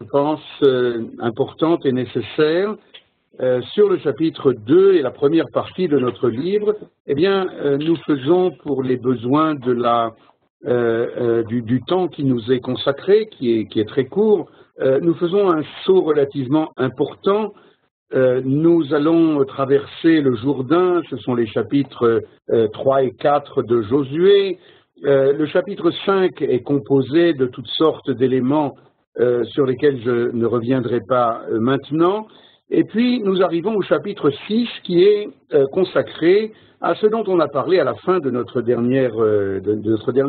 je pense, importante et nécessaire sur le chapitre 2 et la première partie de notre livre. Eh bien, nous faisons pour les besoins de du temps qui nous est consacré, qui est très court, nous faisons un saut relativement important. Nous allons traverser le Jourdain, ce sont les chapitres 3 et 4 de Josué. Le chapitre 5 est composé de toutes sortes d'éléments sur lesquels je ne reviendrai pas maintenant. Et puis nous arrivons au chapitre 6 qui est consacré à ce dont on a parlé à la fin de notre dernier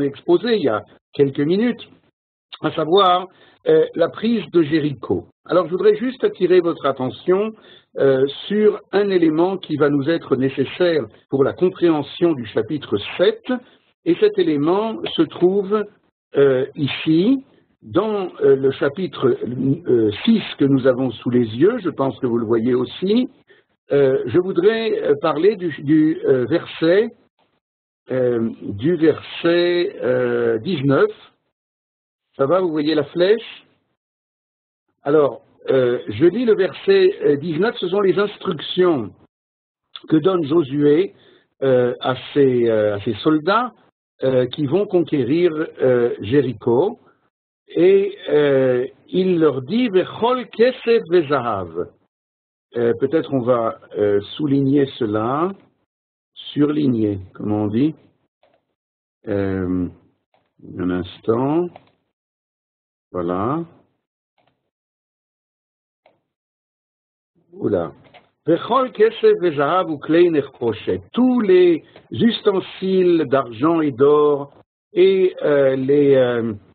exposé, il y a quelques minutes, à savoir la prise de Jéricho. Alors je voudrais juste attirer votre attention sur un élément qui va nous être nécessaire pour la compréhension du chapitre 7, et cet élément se trouve ici, dans le chapitre 6 que nous avons sous les yeux, je pense que vous le voyez aussi. Je voudrais parler du verset 19. Ça va, vous voyez la flèche? Alors, je lis le verset 19, ce sont les instructions que donne Josué à ses soldats qui vont conquérir Jéricho. Et il leur dit « Vechol kesef vezahav ». Peut-être on va souligner cela, surligner, comment on dit. Un instant. Voilà. Oula. Vechol kesef vezahav ou klei nechoshet. Tous les ustensiles d'argent et d'or et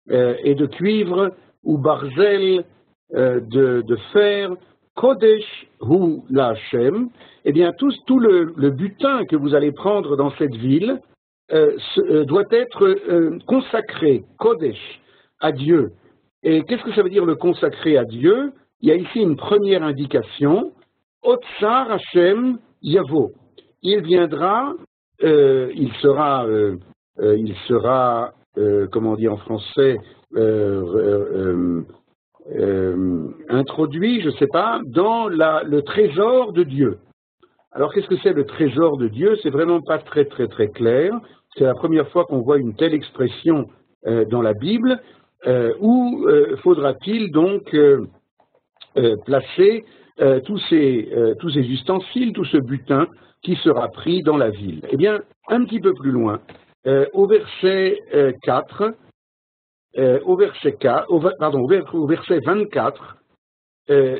de cuivre ou barzel de fer, kodesh hu la'Hashem, eh bien tout le butin que vous allez prendre dans cette ville doit être consacré, kodesh, à Dieu. Et qu'est-ce que ça veut dire le consacrer à Dieu? Il y a ici une première indication, Otsar Hashem Yavo. Il viendra, il sera comment on dit en français, introduit, je ne sais pas, dans le trésor de Dieu. Alors qu'est-ce que c'est le trésor de Dieu? C'est vraiment pas très clair. C'est la première fois qu'on voit une telle expression dans la Bible. Où faudra-t-il donc placer tous ces ustensiles, tout ce butin qui sera pris dans la ville? Eh bien, un petit peu plus loin, au verset 24,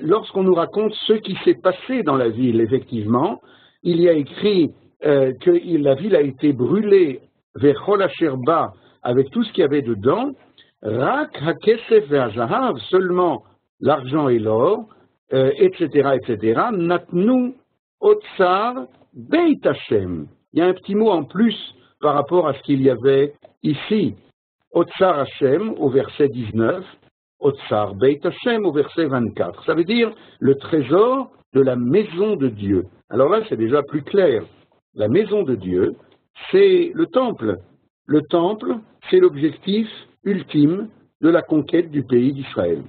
lorsqu'on nous raconte ce qui s'est passé dans la ville, effectivement, il y a écrit que la ville a été brûlée vers Chol Asher Ba avec tout ce qu'il y avait dedans, Rak hakesef ve'azahav, seulement l'argent et l'or, etc., natnu otsar beit Hashem. Il y a un petit mot en plus par rapport à ce qu'il y avait ici. Otsar Hashem au verset 19, Otsar Beit Hashem au verset 24. Ça veut dire le trésor de la maison de Dieu. Alors là, c'est déjà plus clair. La maison de Dieu, c'est le temple. Le temple, c'est l'objectif ultime de la conquête du pays d'Israël.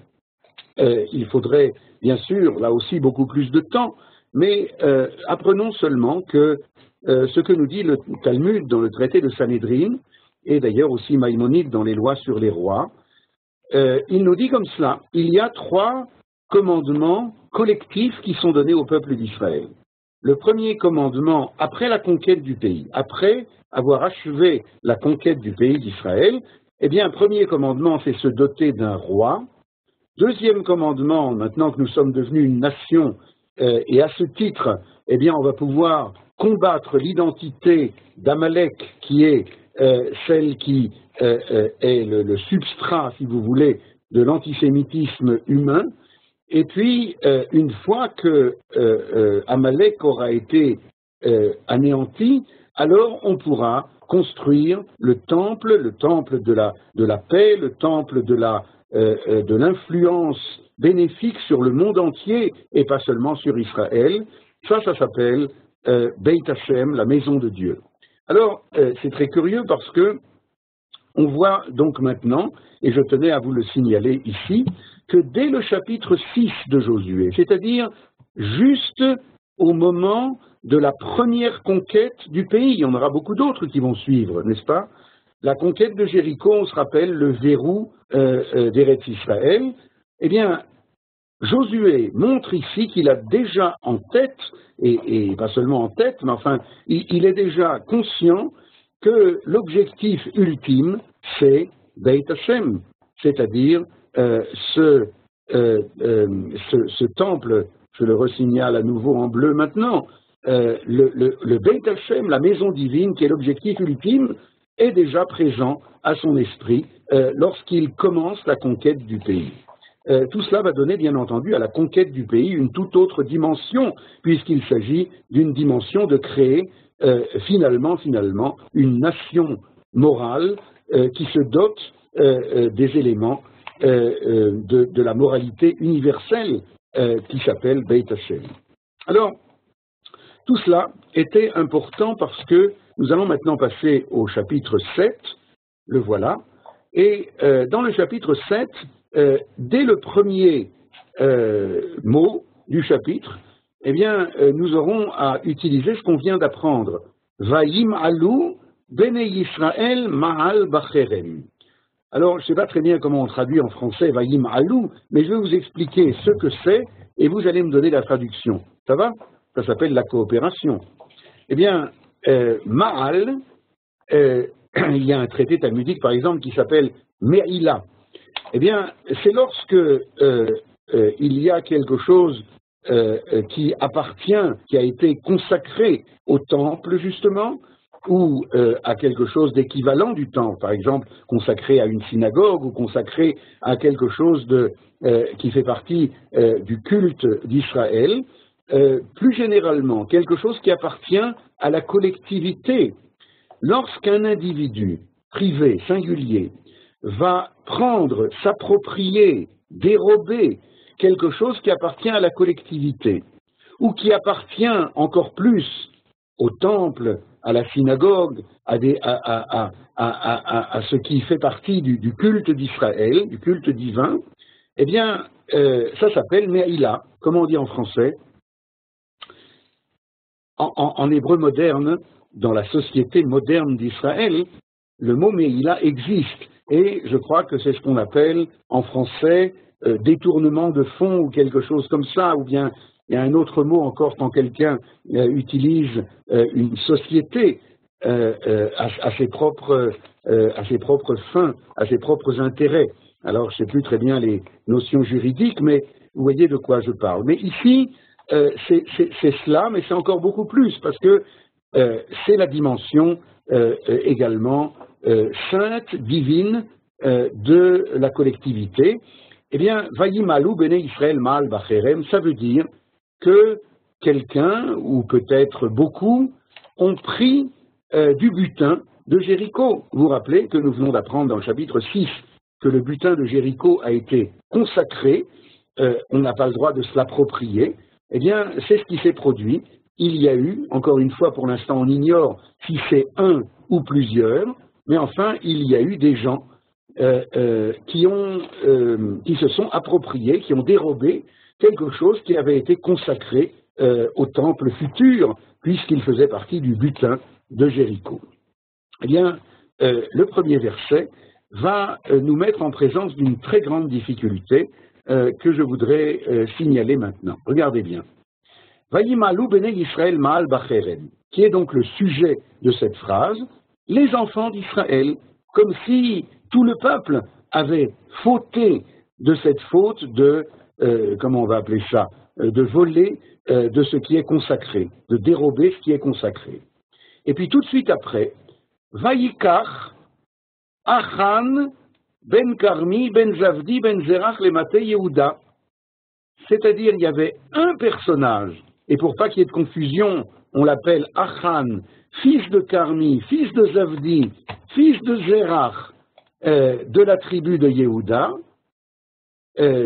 Il faudrait, bien sûr, là aussi beaucoup plus de temps, mais apprenons seulement que ce que nous dit le Talmud dans le traité de Sanhédrin, et d'ailleurs aussi Maïmonide dans les lois sur les rois, il nous dit comme cela, il y a 3 commandements collectifs qui sont donnés au peuple d'Israël. Le premier commandement, après la conquête du pays, après avoir achevé la conquête du pays d'Israël, eh bien, premier commandement, c'est se doter d'un roi. Deuxième commandement, maintenant que nous sommes devenus une nation, et à ce titre, eh bien, on va pouvoir combattre l'identité d'Amalek, qui est celle qui est le substrat, si vous voulez, de l'antisémitisme humain. Et puis, une fois que Amalek aura été anéanti, alors on pourra construire le temple de la paix, le temple de l'influence bénéfique sur le monde entier et pas seulement sur Israël. Ça s'appelle Beit Hashem, la maison de Dieu. Alors, c'est très curieux parce que on voit donc maintenant, et je tenais à vous le signaler ici, que dès le chapitre 6 de Josué, c'est-à-dire juste au moment de la première conquête du pays. Il y en aura beaucoup d'autres qui vont suivre, n'est-ce pas? La conquête de Jéricho, on se rappelle le verrou d'Eretz Israël. Eh bien, Josué montre ici qu'il a déjà en tête, et pas seulement en tête, mais enfin, il est déjà conscient que l'objectif ultime, c'est Beit Hashem, c'est-à-dire ce temple, je le resignale à nouveau en bleu maintenant, le Beit Hashem, la maison divine, qui est l'objectif ultime, est déjà présent à son esprit lorsqu'il commence la conquête du pays. Tout cela va donner, bien entendu, à la conquête du pays une toute autre dimension, puisqu'il s'agit d'une dimension de créer finalement, une nation morale qui se dote des éléments de la moralité universelle qui s'appelle Beit Hashem. Alors, tout cela était important parce que nous allons maintenant passer au chapitre 7, le voilà, et dans le chapitre 7, dès le premier mot du chapitre, eh bien, nous aurons à utiliser ce qu'on vient d'apprendre. Vayim alou bene Yisrael ma'al bacherem. Alors, je ne sais pas très bien comment on traduit en français Vayim alou, mais je vais vous expliquer ce que c'est et vous allez me donner la traduction. Ça va? Ça s'appelle la coopération. Eh bien, ma'al, il y a un traité talmudique, par exemple, qui s'appelle Me'ila. Eh bien, c'est lorsque il y a quelque chose qui appartient, qui a été consacré au temple, justement, ou à quelque chose d'équivalent du temple, par exemple, consacré à une synagogue ou consacré à quelque chose qui fait partie du culte d'Israël, plus généralement, quelque chose qui appartient à la collectivité. Lorsqu'un individu privé, singulier, va prendre, s'approprier, dérober quelque chose qui appartient à la collectivité, ou qui appartient encore plus au temple, à la synagogue, à ce qui fait partie du culte d'Israël, du culte divin, eh bien, ça s'appelle Me'ila. Comment on dit en français? En hébreu moderne, dans la société moderne d'Israël, le mot Me'ila existe. Et je crois que c'est ce qu'on appelle en français détournement de fonds ou quelque chose comme ça, ou bien il y a un autre mot encore quand quelqu'un utilise une société à ses propres fins, à ses propres intérêts. Alors je ne sais plus très bien les notions juridiques, mais vous voyez de quoi je parle. Mais ici, c'est cela, mais c'est encore beaucoup plus, parce que c'est la dimension également sainte, divine de la collectivité. Eh bien, Vayimalu bene Israël ma'al bacherem, ça veut dire que quelqu'un, ou peut-être beaucoup, ont pris du butin de Jéricho. Vous vous rappelez que nous venons d'apprendre dans le chapitre 6 que le butin de Jéricho a été consacré, on n'a pas le droit de se l'approprier. Eh bien, c'est ce qui s'est produit. Il y a eu, encore une fois, pour l'instant, on ignore si c'est un ou plusieurs, mais enfin, il y a eu des gens qui se sont appropriés, qui ont dérobé quelque chose qui avait été consacré au temple futur, puisqu'il faisait partie du butin de Jéricho. Eh bien, le premier verset va nous mettre en présence d'une très grande difficulté que je voudrais signaler maintenant. Regardez bien. Vayimalu bene Yisraël ma'al bacherem, qui est donc le sujet de cette phrase, les enfants d'Israël, comme si tout le peuple avait fauté de cette faute de, comment on va appeler ça, de voler de ce qui est consacré, de dérober ce qui est consacré. Et puis tout de suite après, Vayikach Achan ben Karmi ben Zavdi ben Zerach le Maté Yehuda. C'est-à-dire, il y avait un personnage, et pour pas qu'il y ait de confusion, on l'appelle Achan, fils de Karmi, fils de Zavdi, fils de Zerach, de la tribu de Yehuda,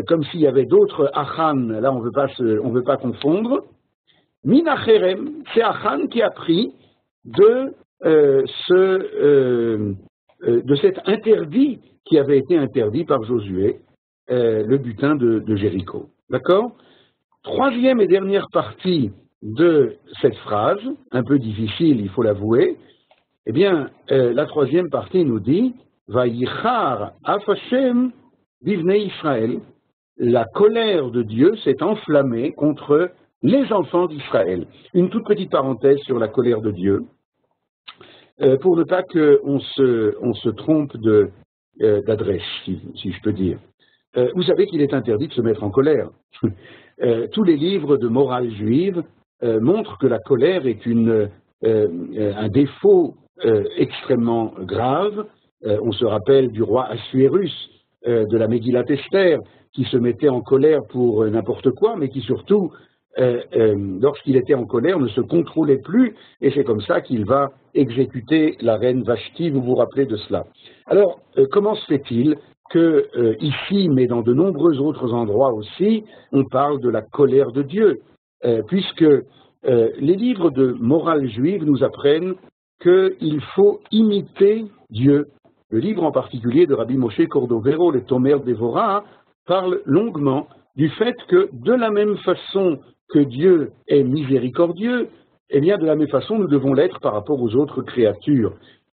comme s'il y avait d'autres Achan, là on veut pas confondre. Minacherem, c'est Achan qui a pris de cet interdit qui avait été interdit par Josué, le butin de Jéricho. D'accord? Troisième et dernière partie de cette phrase, un peu difficile, il faut l'avouer, eh bien, la troisième partie nous dit « Vayichar af Hashem bivnei Israël ». La colère de Dieu s'est enflammée contre les enfants d'Israël. Une toute petite parenthèse sur la colère de Dieu, pour ne pas qu'on se trompe d'adresse, si je peux dire. Vous savez qu'il est interdit de se mettre en colère. Tous les livres de morale juive montrent que la colère est un défaut extrêmement grave. On se rappelle du roi Assuérus, de la Megillat Esther, qui se mettait en colère pour n'importe quoi, mais qui surtout, lorsqu'il était en colère, ne se contrôlait plus, et c'est comme ça qu'il va exécuter la reine Vashti, vous vous rappelez de cela. Alors, comment se fait-il que ici, mais dans de nombreux autres endroits aussi, on parle de la colère de Dieu, puisque les livres de morale juive nous apprennent qu'il faut imiter Dieu. Le livre en particulier de Rabbi Moshe Cordovero, le Tomer Devora, parle longuement du fait que de la même façon que Dieu est miséricordieux, eh bien de la même façon nous devons l'être par rapport aux autres créatures.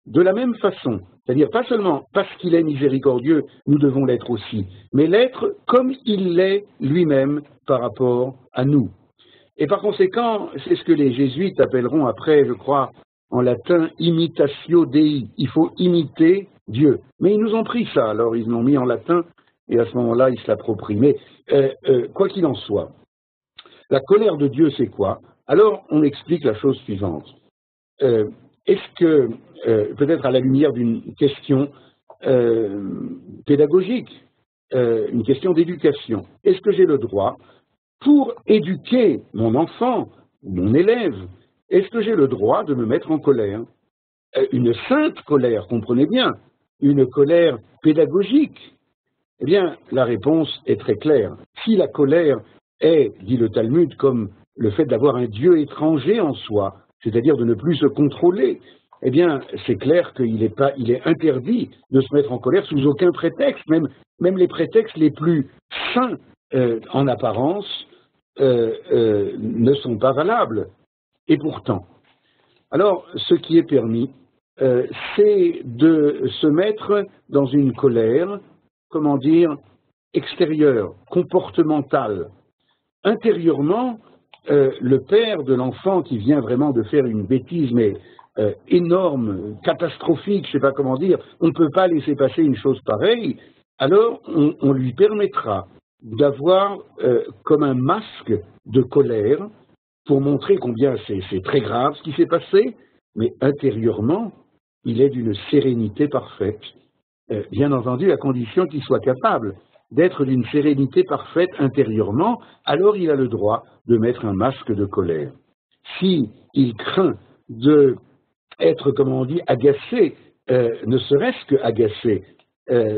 De la même façon, c'est-à-dire pas seulement parce qu'il est miséricordieux, nous devons l'être aussi, mais l'être comme il l'est lui-même par rapport à nous. Et par conséquent, c'est ce que les jésuites appelleront après, je crois, en latin, imitatio Dei. Il faut imiter Dieu. Mais ils nous ont pris ça, alors ils l'ont mis en latin, et à ce moment-là, ils se l'approprient. Mais quoi qu'il en soit, la colère de Dieu, c'est quoi? Alors, on explique la chose suivante. Est-ce que, peut-être à la lumière d'une question pédagogique, une question d'éducation, est-ce que j'ai le droit, pour éduquer mon enfant, mon élève, est-ce que j'ai le droit de me mettre en colère? Une sainte colère, comprenez bien, une colère pédagogique. Eh bien, la réponse est très claire. Si la colère est, dit le Talmud, comme le fait d'avoir un Dieu étranger en soi, c'est-à-dire de ne plus se contrôler, eh bien, c'est clair qu'il est interdit de se mettre en colère sous aucun prétexte, même les prétextes les plus sains en apparence ne sont pas valables. Et pourtant, alors, ce qui est permis, c'est de se mettre dans une colère, comment dire, extérieure, comportementale. Intérieurement, le père de l'enfant qui vient vraiment de faire une bêtise, mais énorme, catastrophique, je ne sais pas comment dire, on ne peut pas laisser passer une chose pareille, alors on lui permettra d'avoir comme un masque de colère pour montrer combien c'est très grave ce qui s'est passé, mais intérieurement, il est d'une sérénité parfaite. Bien entendu, à condition qu'il soit capable d'être d'une sérénité parfaite intérieurement, alors il a le droit de mettre un masque de colère. Si il craint d'être, comment on dit, agacé, ne serait-ce que agacé,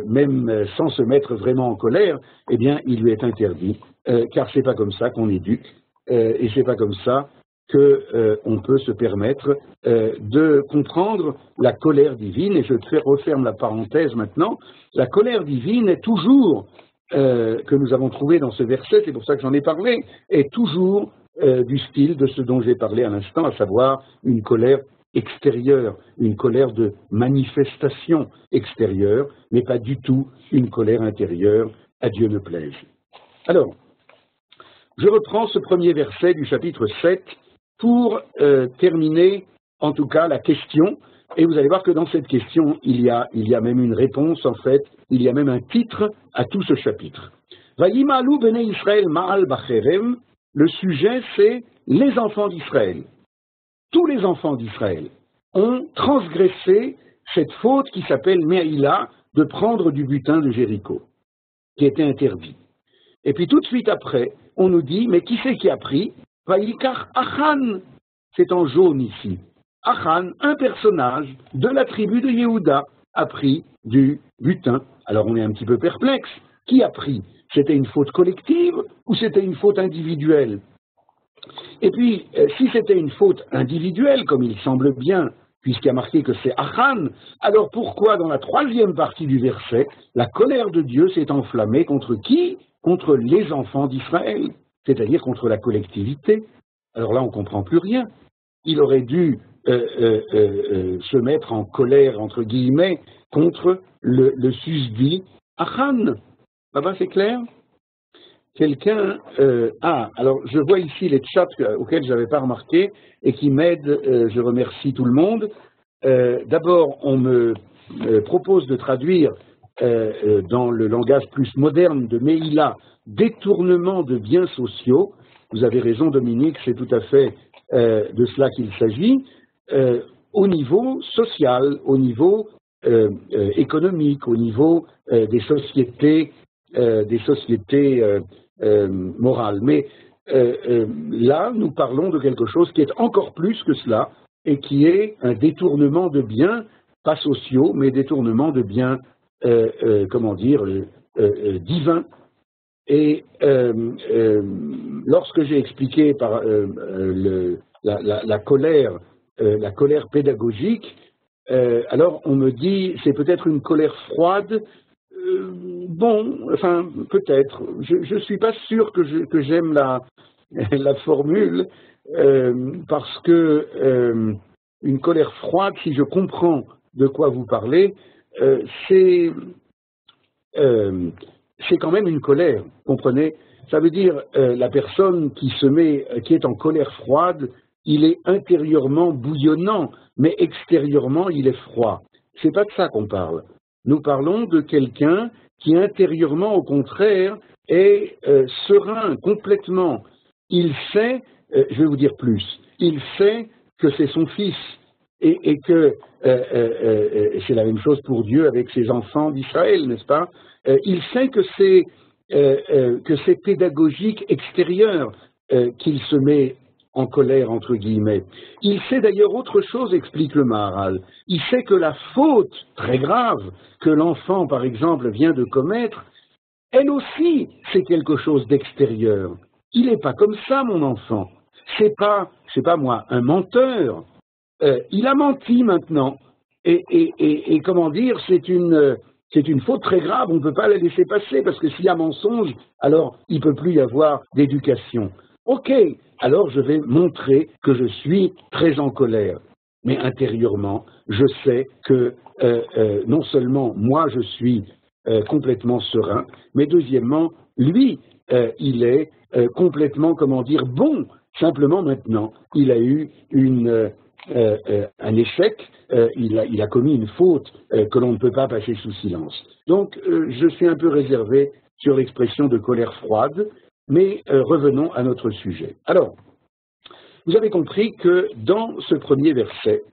même sans se mettre vraiment en colère, eh bien, il lui est interdit, car c'est pas comme ça qu'on éduque, et c'est pas comme ça qu'on peut se permettre de comprendre la colère divine. Et je referme la parenthèse maintenant. La colère divine est toujours, que nous avons trouvé dans ce verset, c'est pour ça que j'en ai parlé, est toujours du style de ce dont j'ai parlé à l'instant, à savoir une colère extérieure, une colère de manifestation extérieure, mais pas du tout une colère intérieure, à Dieu ne plaise. Alors, je reprends ce premier verset du chapitre 7 pour terminer, en tout cas, la question, et vous allez voir que dans cette question, il y a même une réponse, en fait, il y a même un titre à tout ce chapitre. Vayimalu bnei Israël ma'al bacherem, le sujet c'est les enfants d'Israël. Tous les enfants d'Israël ont transgressé cette faute qui s'appelle Me'ila, de prendre du butin de Jéricho, qui était interdit. Et puis tout de suite après, on nous dit, mais qui c'est qui a pris? Vaïkar Achan, c'est en jaune ici. Achan, un personnage de la tribu de Yehuda, a pris du butin. Alors on est un petit peu perplexe. Qui a pris? C'était une faute collective ou c'était une faute individuelle? Et puis, si c'était une faute individuelle, comme il semble bien puisqu'il y a marqué que c'est Achan, alors pourquoi dans la troisième partie du verset, la colère de Dieu s'est enflammée contre qui? Contre les enfants d'Israël, c'est-à-dire contre la collectivité. Alors là, on ne comprend plus rien. Il aurait dû se mettre en colère, entre guillemets, contre le susdit Achan. Là-bas, c'est clair? Quelqu'un... alors je vois ici les chats auxquels je n'avais pas remarqué et qui m'aident, je remercie tout le monde. D'abord, on me propose de traduire dans le langage plus moderne de Meïla, détournement de biens sociaux. Vous avez raison, Dominique, c'est tout à fait de cela qu'il s'agit, au niveau social, au niveau économique, au niveau des sociétés morales. Mais là, nous parlons de quelque chose qui est encore plus que cela et qui est un détournement de biens, pas sociaux, mais détournement de biens, divins. Et lorsque j'ai expliqué par la colère pédagogique, alors on me dit c'est peut-être une colère froide. Peut-être. Je ne suis pas sûr que j'aime la formule, parce que une colère froide, si je comprends de quoi vous parlez, c'est quand même une colère, comprenez? Ça veut dire la personne qui est en colère froide, il est intérieurement bouillonnant, mais extérieurement il est froid. C'est pas de ça qu'on parle. Nous parlons de quelqu'un qui intérieurement, au contraire, est serein complètement. Il sait, je vais vous dire plus, il sait que c'est son fils et que c'est la même chose pour Dieu avec ses enfants d'Israël, n'est-ce pas? Il sait que c'est pédagogique extérieur qu'il se met en colère, entre guillemets. Il sait d'ailleurs autre chose, explique le Maharal. Il sait que la faute très grave que l'enfant, par exemple, vient de commettre, elle aussi, c'est quelque chose d'extérieur. Il n'est pas comme ça, mon enfant. C'est pas, je sais pas moi, un menteur. Il a menti maintenant. Et comment dire, c'est une faute très grave. On ne peut pas la laisser passer parce que s'il y a mensonge, alors il ne peut plus y avoir d'éducation. Ok, alors je vais montrer que je suis très en colère. Mais intérieurement, je sais que non seulement moi je suis complètement serein, mais deuxièmement, lui, il est complètement, comment dire, bon. Simplement maintenant, il a eu un échec, il a commis une faute que l'on ne peut pas passer sous silence. Donc, je suis un peu réservé sur l'expression de colère froide, mais revenons à notre sujet. Alors, vous avez compris que dans ce premier verset,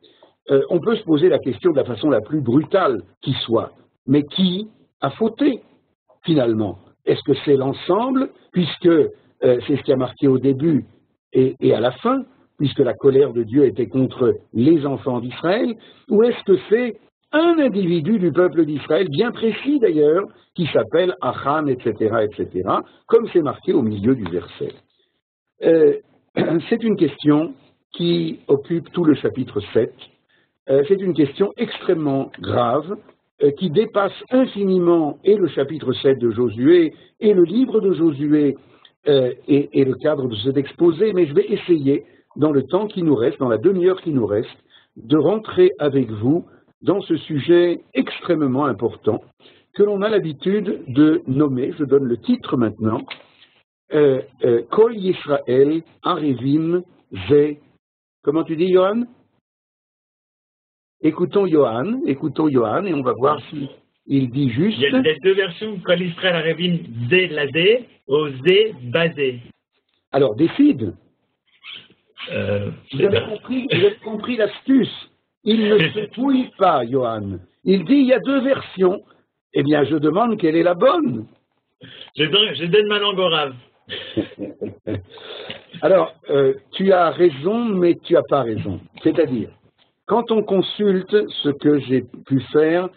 on peut se poser la question de la façon la plus brutale qui soit, mais qui a fauté finalement? Est-ce que c'est l'ensemble, puisque c'est ce qui a marqué au début et à la fin, puisque la colère de Dieu était contre les enfants d'Israël, ou est-ce que c'est un individu du peuple d'Israël, bien précis d'ailleurs, qui s'appelle Achan, etc., comme c'est marqué au milieu du verset? C'est une question qui occupe tout le chapitre 7. C'est une question extrêmement grave, qui dépasse infiniment et le chapitre 7 de Josué, et le livre de Josué, et le cadre de cet exposé, mais je vais essayer, dans le temps qui nous reste, dans la demi-heure qui nous reste, de rentrer avec vous dans ce sujet extrêmement important que l'on a l'habitude de nommer, je donne le titre maintenant, Kol Yisrael Arevim Ze. Comment tu dis, Johan? Écoutons Johan, et on va voir s'il dit juste. Il y a deux versions, Kol Yisrael Arevim Ze Ladé, ou Ze Bazé. Alors, décide. Vous avez compris l'astuce. Il ne se fouille pas, Johan. Il dit il y a deux versions. Eh bien, je demande quelle est la bonne. Je donne ma langue au rave. Alors, tu as raison, mais tu n'as pas raison. C'est-à-dire, quand on consulte ce que j'ai pu faire,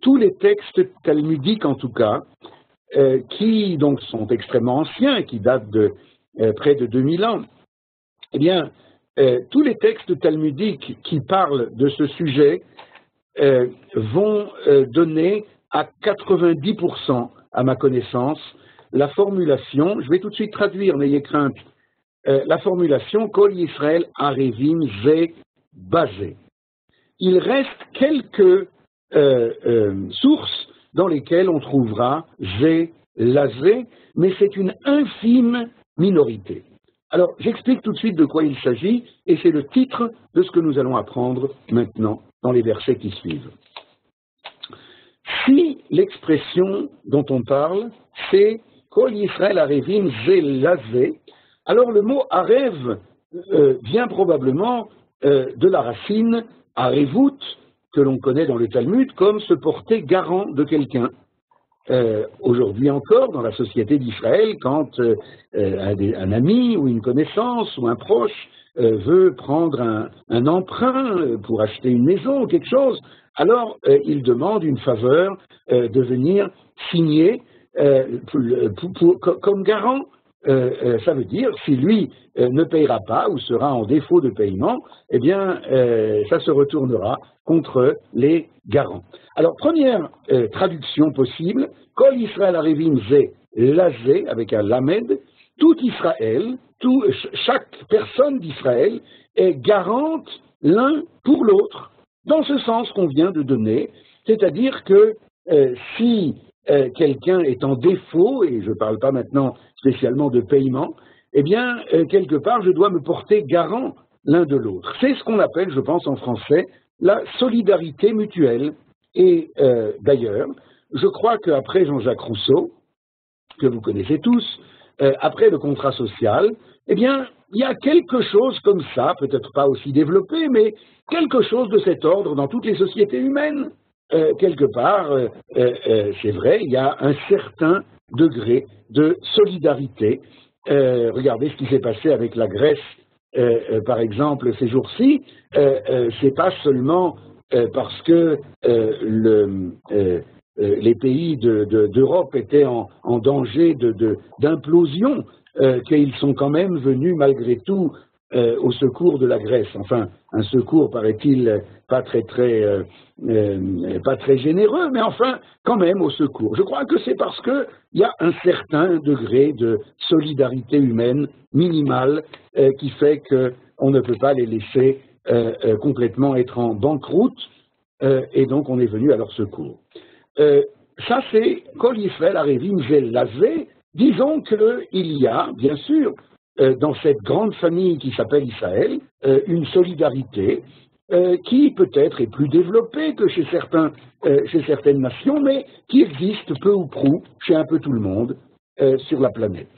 tous les textes talmudiques en tout cas, qui donc sont extrêmement anciens, qui datent de près de 2000 ans, eh bien, tous les textes talmudiques qui parlent de ce sujet vont donner à 90%, à ma connaissance, la formulation, je vais tout de suite traduire, n'ayez crainte, la formulation Kol Yisrael Arevim Ze Bazé. Il reste quelques sources dans lesquelles on trouvera Ze Lazé, mais c'est une infime minorité. Alors, j'explique tout de suite de quoi il s'agit, et c'est le titre de ce que nous allons apprendre maintenant dans les versets qui suivent. Si l'expression dont on parle, c'est Kol Yisrael Arevim Ze Lazé, alors le mot Arev vient probablement de la racine Arevut, que l'on connaît dans le Talmud comme se porter garant de quelqu'un. Aujourd'hui encore, dans la société d'Israël, quand un ami ou une connaissance ou un proche veut prendre un emprunt pour acheter une maison ou quelque chose, alors il demande une faveur de venir signer comme garant. Ça veut dire, si lui ne payera pas ou sera en défaut de paiement, eh bien, ça se retournera contre les garants. Alors, première traduction possible, Kol Yisrael Arevim Ze Lazé, avec un lamed, tout Israël, chaque personne d'Israël est garante l'un pour l'autre, dans ce sens qu'on vient de donner, c'est-à-dire que si quelqu'un est en défaut, et je ne parle pas maintenant spécialement de paiement, eh bien, quelque part, je dois me porter garant l'un de l'autre. C'est ce qu'on appelle, je pense en français, la solidarité mutuelle. Et d'ailleurs, je crois qu'après Jean-Jacques Rousseau, que vous connaissez tous, après le contrat social, eh bien, il y a quelque chose comme ça, peut-être pas aussi développé, mais quelque chose de cet ordre dans toutes les sociétés humaines. Quelque part, c'est vrai, il y a un certain degré de solidarité. Regardez ce qui s'est passé avec la Grèce, par exemple, ces jours-ci. C'est pas seulement parce que les pays d'Europe étaient en danger d'implosion qu'ils sont quand même venus malgré tout au secours de la Grèce. Enfin, un secours, paraît-il, pas très généreux, mais enfin, quand même au secours. Je crois que c'est parce qu'il y a un certain degré de solidarité humaine minimale qui fait qu'on ne peut pas les laisser complètement être en banqueroute, et donc on est venu à leur secours. Ça, c'est Kol Yisrael Arevim Ze Lazé. Disons qu'il y a, bien sûr, dans cette grande famille qui s'appelle Israël, une solidarité qui peut-être est plus développée que chez certaines nations, mais qui existe peu ou prou chez un peu tout le monde sur la planète.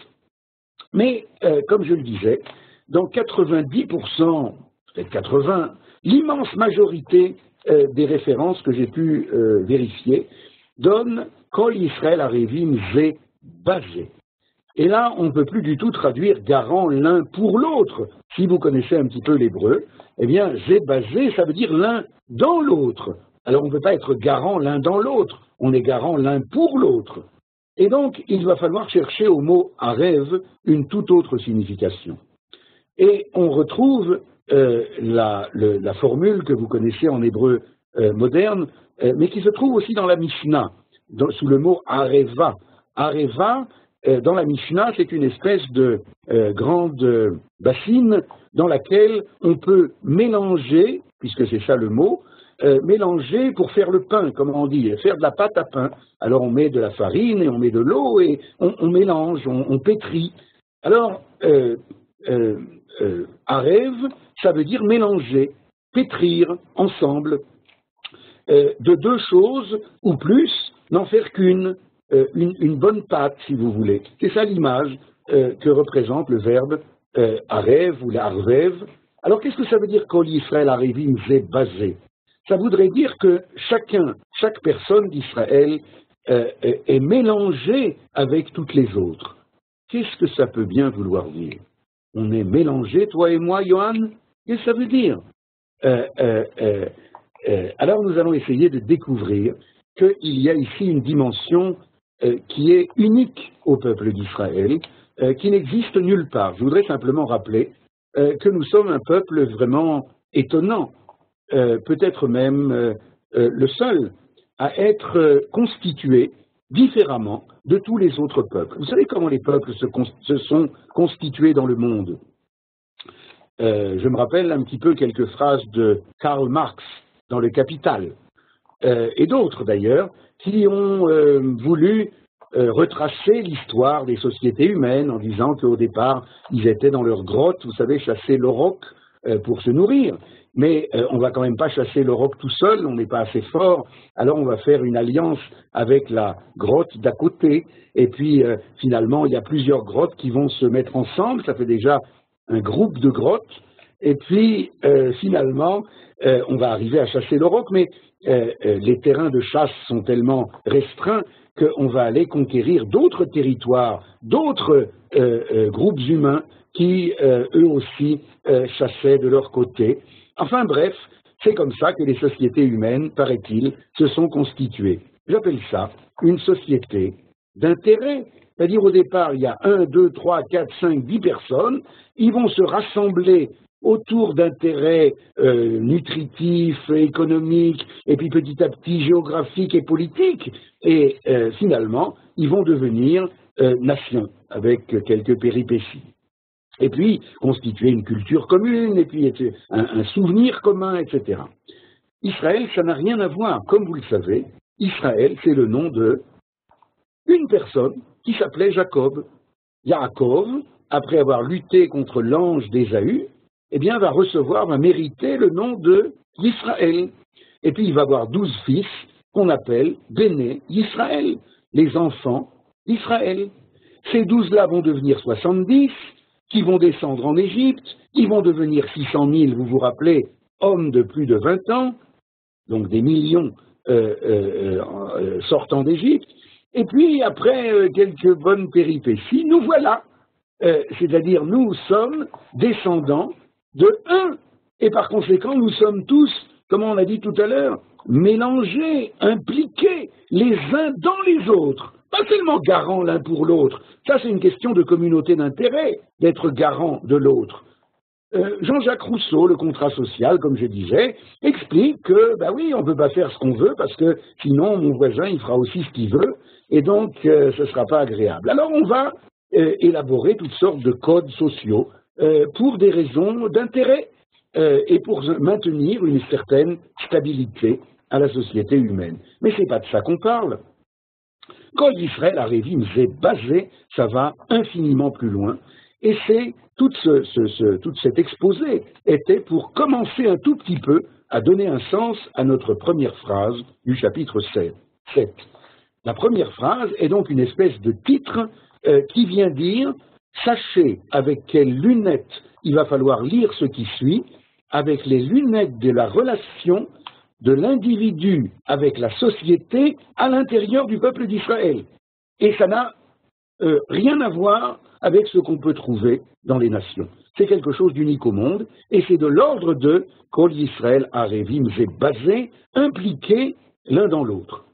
Mais, comme je le disais, dans 90%, peut-être 80%, l'immense majorité des références que j'ai pu vérifier donnent Kol Yisrael Arevim Ze Bazé. Et là, on ne peut plus du tout traduire garant l'un pour l'autre. Si vous connaissez un petit peu l'hébreu, eh bien, Ze Bazé, ça veut dire l'un dans l'autre. Alors, on ne peut pas être garant l'un dans l'autre, on est garant l'un pour l'autre. Et donc, il va falloir chercher au mot Arev une toute autre signification. Et on retrouve la formule que vous connaissez en hébreu moderne, mais qui se trouve aussi dans la Mishnah, sous le mot Areva. Areva, dans la Mishnah, c'est une espèce de grande bassine dans laquelle on peut mélanger, puisque c'est ça le mot, mélanger pour faire le pain, comme on dit, faire de la pâte à pain. Alors on met de la farine et on met de l'eau et on mélange, on pétrit. Alors, Arev, ça veut dire mélanger, pétrir ensemble de deux choses ou plus, n'en faire qu'une. Une bonne pâte, si vous voulez. C'est ça l'image que représente le verbe arev ou l'arvev. Alors, qu'est-ce que ça veut dire Kol Yisrael Arevim Ze Bazé? Ça voudrait dire que chaque personne d'Israël est mélangée avec toutes les autres. Qu'est-ce que ça peut bien vouloir dire? On est mélangés, toi et moi, Johan? Qu'est-ce que ça veut dire? Alors, nous allons essayer de découvrir qu'il y a ici une dimension qui est unique au peuple d'Israël, qui n'existe nulle part. Je voudrais simplement rappeler que nous sommes un peuple vraiment étonnant, peut-être même le seul à être constitué différemment de tous les autres peuples. Vous savez comment les peuples se sont constitués dans le monde? Je me rappelle un petit peu quelques phrases de Karl Marx dans Le Capital, et d'autres d'ailleurs, qui ont voulu retracer l'histoire des sociétés humaines en disant qu'au départ, ils étaient dans leur grotte, vous savez, chasser l'auroch pour se nourrir. Mais on ne va quand même pas chasser l'auroch tout seul, on n'est pas assez fort, alors on va faire une alliance avec la grotte d'à côté, et puis finalement, il y a plusieurs grottes qui vont se mettre ensemble, ça fait déjà un groupe de grottes, et puis finalement, on va arriver à chasser l'auroch, mais les terrains de chasse sont tellement restreints qu'on va aller conquérir d'autres territoires, d'autres groupes humains qui, eux aussi, chassaient de leur côté. Enfin bref, c'est comme ça que les sociétés humaines, paraît-il, se sont constituées. J'appelle ça une société d'intérêt. C'est-à-dire au départ, il y a 1, 2, 3, 4, 5, 10 personnes, ils vont se rassembler autour d'intérêts nutritifs, économiques, et puis petit à petit géographiques et politiques, et finalement, ils vont devenir nations, avec quelques péripéties. Et puis, constituer une culture commune, et puis un souvenir commun, etc. Israël, ça n'a rien à voir. Comme vous le savez, Israël, c'est le nom de une personne qui s'appelait Jacob. Yaakov, après avoir lutté contre l'ange d'Ésaü, eh bien, va mériter le nom de Israël. Et puis, il va avoir 12 fils qu'on appelle Béné Israël, les enfants d'Israël. Ces 12-là vont devenir 70, qui vont descendre en Égypte, qui vont devenir 600 000, vous vous rappelez, hommes de plus de 20 ans, donc des millions sortant d'Égypte. Et puis, après quelques bonnes péripéties, nous voilà, c'est-à-dire nous sommes descendants de un, et par conséquent, nous sommes tous, comme on a dit tout à l'heure, mélangés, impliqués, les uns dans les autres. Pas seulement garants l'un pour l'autre. Ça, c'est une question de communauté d'intérêt, d'être garant de l'autre. Jean-Jacques Rousseau, le contrat social, comme je disais, explique que, ben oui, on ne peut pas faire ce qu'on veut parce que sinon mon voisin, il fera aussi ce qu'il veut et donc ce ne sera pas agréable. Alors on va élaborer toutes sortes de codes sociaux pour des raisons d'intérêt et pour maintenir une certaine stabilité à la société humaine. Mais ce n'est pas de ça qu'on parle. Kol Yisrael Arevim Zé basé, ça va infiniment plus loin, et c'est tout cet exposé était pour commencer un tout petit peu à donner un sens à notre première phrase du chapitre 7. La première phrase est donc une espèce de titre qui vient dire « Sachez avec quelles lunettes il va falloir lire ce qui suit, avec les lunettes de la relation de l'individu avec la société à l'intérieur du peuple d'Israël. » Et ça n'a rien à voir avec ce qu'on peut trouver dans les nations. C'est quelque chose d'unique au monde, et c'est de l'ordre de Kol Yisrael Arevim Zé basé, impliqués l'un dans l'autre.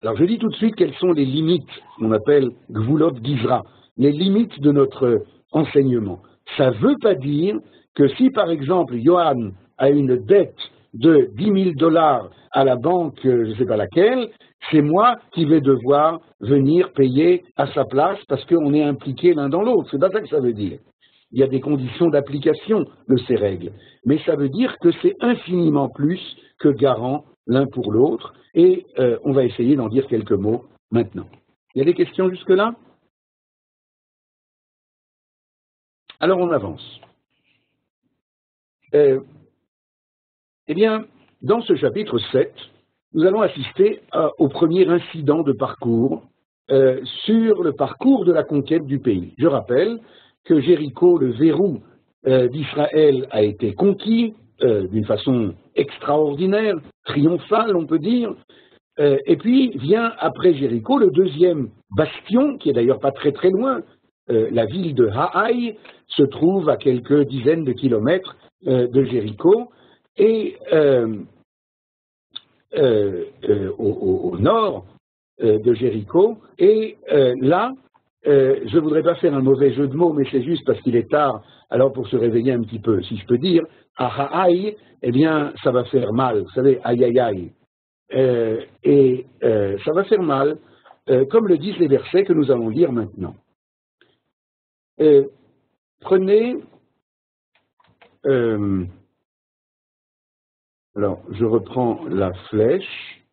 Alors je dis tout de suite quelles sont les limites, qu'on appelle Gvulot Gizra, les limites de notre enseignement. Ça ne veut pas dire que si par exemple Johan a une dette de 10 000 $ à la banque, je ne sais pas laquelle, c'est moi qui vais devoir venir payer à sa place parce qu'on est impliqués l'un dans l'autre. C'est pas ça que ça veut dire. Il y a des conditions d'application de ces règles. Mais ça veut dire que c'est infiniment plus que garant l'un pour l'autre. Et on va essayer d'en dire quelques mots maintenant. Il y a des questions jusque-là? Alors on avance. Eh bien, dans ce chapitre 7, nous allons assister au premier incident de parcours sur le parcours de la conquête du pays. Je rappelle que Jéricho, le verrou d'Israël, a été conquis d'une façon extraordinaire, triomphale, on peut dire. Et puis vient après Jéricho le deuxième bastion, qui est d'ailleurs pas très très loin. La ville de Haï se trouve à quelques dizaines de kilomètres de Jéricho. Et au nord de Jéricho, et là, je ne voudrais pas faire un mauvais jeu de mots, mais c'est juste parce qu'il est tard, alors pour se réveiller un petit peu, si je peux dire, Ahaï, eh bien, ça va faire mal, vous savez, aïe aïe aïe. Ça va faire mal, comme le disent les versets que nous allons lire maintenant. Prenez, alors je reprends la flèche,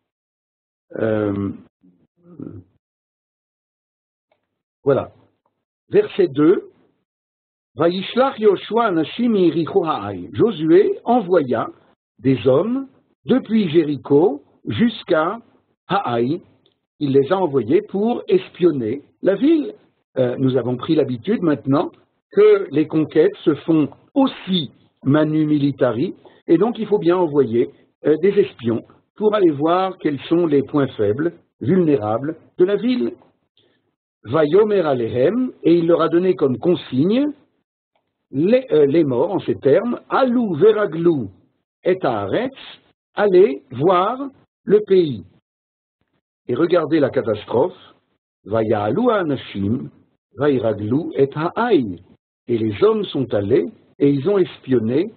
voilà, verset 2, Vaishlach Yoshua Anashim Yericho Ha'ai. Josué envoya des hommes depuis Jéricho jusqu'à Ha'ai. Il les a envoyés pour espionner la ville. Nous avons pris l'habitude maintenant que les conquêtes se font aussi manu militari, et donc il faut bien envoyer des espions pour aller voir quels sont les points faibles, vulnérables de la ville. Vayomer Alehem, et il leur a donné comme consigne les morts en ces termes, Alou Veraglou et Haaretz, allez voir le pays. Et regardez la catastrophe, Vaya'alou Anashim, Vairaglou et Ha'ai. Et les hommes sont allés et ils ont espionné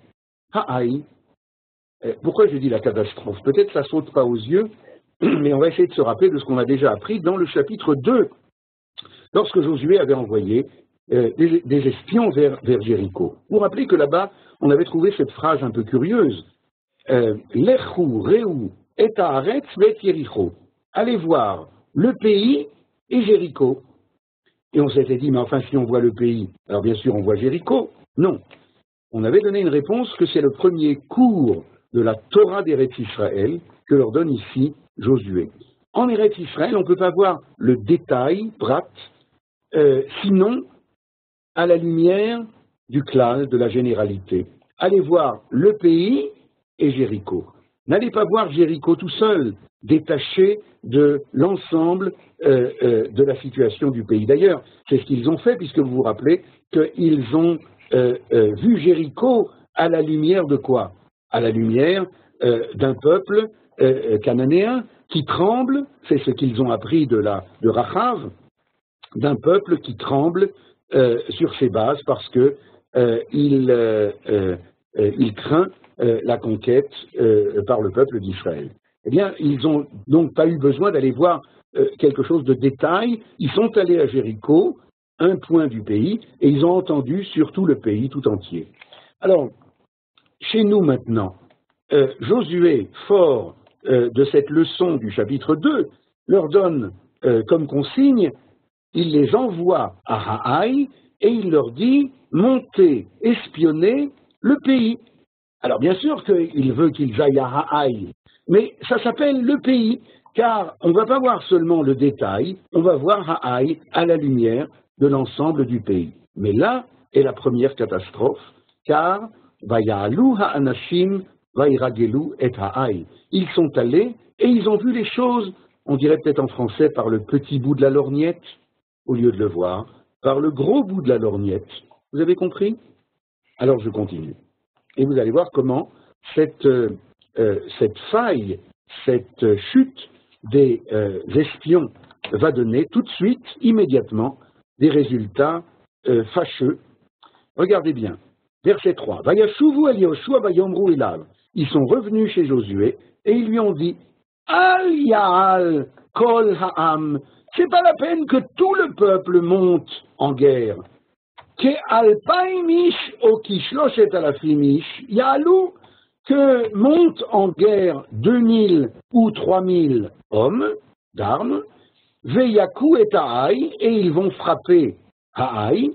Ha'ai. Pourquoi je dis la catastrophe? Peut-être ça saute pas aux yeux, mais on va essayer de se rappeler de ce qu'on a déjà appris dans le chapitre 2, lorsque Josué avait envoyé des espions vers Jéricho. Vous vous rappelez que là-bas, on avait trouvé cette phrase un peu curieuse, Lechu, Reu, et Haaretz, vet Jéricho. Allez voir le pays et Jéricho. Et on s'était dit, mais enfin, si on voit le pays, alors bien sûr, on voit Jéricho. Non. On avait donné une réponse que c'est le premier cours de la Torah d'Eretz Israël que leur donne ici Josué. En Eretz Israël, on ne peut pas voir le détail, prat, sinon à la lumière du clal, de la généralité. Allez voir le pays et Jéricho. N'allez pas voir Jéricho tout seul, détaché de l'ensemble de la situation du pays. D'ailleurs, c'est ce qu'ils ont fait, puisque vous vous rappelez qu'ils ont vu Jéricho à la lumière de quoi? À la lumière d'un peuple cananéen qui tremble, c'est ce qu'ils ont appris de Rachav, d'un peuple qui tremble sur ses bases parce que il craint la conquête par le peuple d'Israël. Eh bien, ils n'ont donc pas eu besoin d'aller voir quelque chose de détail. Ils sont allés à Jéricho, un point du pays, et ils ont entendu sur tout le pays tout entier. Alors, chez nous maintenant, Josué, fort de cette leçon du chapitre 2, leur donne comme consigne, il les envoie à Ha'ai et il leur dit « montez, espionnez le pays ». Alors bien sûr qu'il veut qu'ils aillent à Ha'ai, mais ça s'appelle le pays, car on ne va pas voir seulement le détail, on va voir Ha'ai à la lumière de l'ensemble du pays. Mais là est la première catastrophe, car Vaya'alou ha'anashim vayragelu et Ha'ai. Ils sont allés et ils ont vu les choses, on dirait peut-être en français par le petit bout de la lorgnette, au lieu de le voir, par le gros bout de la lorgnette. Vous avez compris? Alors je continue. Et vous allez voir comment cette faille, cette chute des espions va donner tout de suite, immédiatement, des résultats fâcheux. Regardez bien, verset 3. Vayashuvu el Yoshua vayomru elav. Ils sont revenus chez Josué et ils lui ont dit Al Ya'al Kol Ha'am. C'est pas la peine que tout le peuple monte en guerre. Que alpaimish o kishloshet alafimish ya'alou, que montent en guerre 2000 ou 3000 hommes d'armes, veyaku et Ha'ai, et ils vont frapper Ha'ai,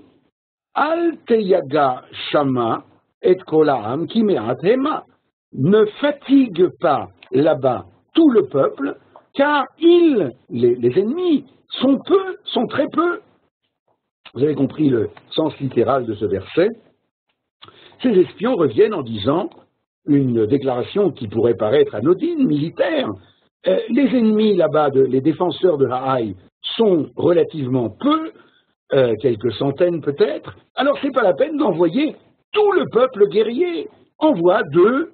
al teyaga shama et kolaam kimeat hema. Ne fatigue pas là-bas tout le peuple, car les ennemis, sont très peu. Vous avez compris le sens littéral de ce verset. Ces espions reviennent en disant une déclaration qui pourrait paraître anodine, militaire. Les ennemis là-bas, les défenseurs de Ha'ai, sont relativement peu, quelques centaines peut-être. Alors c'est pas la peine d'envoyer tout le peuple guerrier. Envoie 2,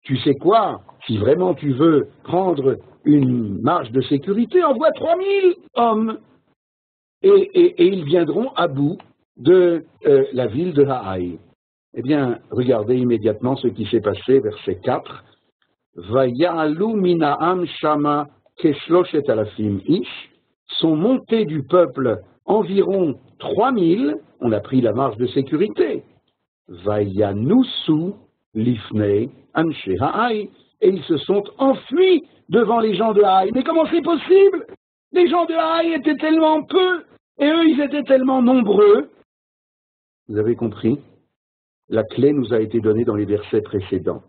tu sais quoi, si vraiment tu veux prendre une marge de sécurité, envoie 3000 hommes. et ils viendront à bout de la ville de Haï. Eh bien, regardez immédiatement ce qui s'est passé, verset 4. Vaya'alu mina'am shama keshloshet alafim ish, sont montés du peuple environ 3000, on a pris la marge de sécurité. Vayanusu lifnei anshe Haï, et ils se sont enfuis devant les gens de Haï. Mais comment c'est possible? Les gens de Haï étaient tellement peu, et eux, ils étaient tellement nombreux. Vous avez compris? La clé nous a été donnée dans les versets précédents.